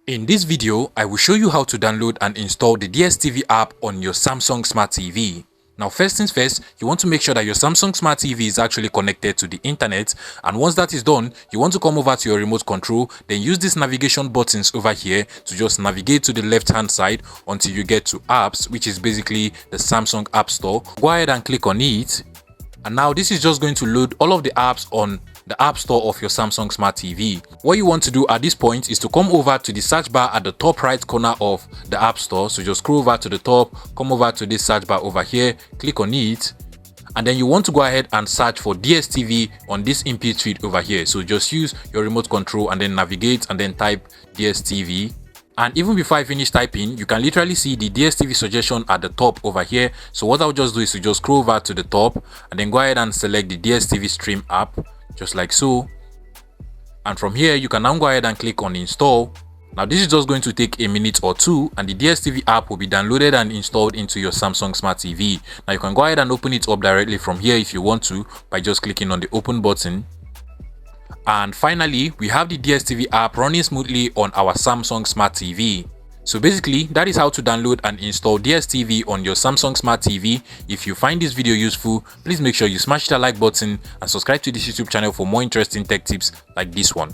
In this video, I will show you how to download and install the DStv app on your Samsung Smart TV. Now first things first, you want to make sure that your Samsung Smart TV is actually connected to the internet, and once that is done, you want to come over to your remote control, then use these navigation buttons over here to just navigate to the left hand side until you get to apps, which is basically the Samsung App Store. Go ahead and click on it, and now this is just going to load all of the apps on the app store of your Samsung Smart TV. What you want to do at this point is to come over to the search bar at the top right corner of the app store. So just scroll over to the top, come over to this search bar over here, click on it, and then you want to go ahead and search for DStv on this input feed over here. So just use your remote control and then navigate and then type DStv. And even before I finish typing, you can literally see the DStv suggestion at the top over here. So what I'll just do is to just scroll over to the top and then go ahead and select the DStv stream app, just like so. And from here, you can now go ahead and click on install. Now this is just going to take a minute or two, and the DStv app will be downloaded and installed into your Samsung Smart TV. Now you can go ahead and open it up directly from here if you want to, by just clicking on the open button. And finally, we have the DStv app running smoothly on our Samsung Smart TV. So basically, that is how to download and install DStv on your Samsung Smart TV. If you find this video useful, please make sure you smash that like button and subscribe to this YouTube channel for more interesting tech tips like this one.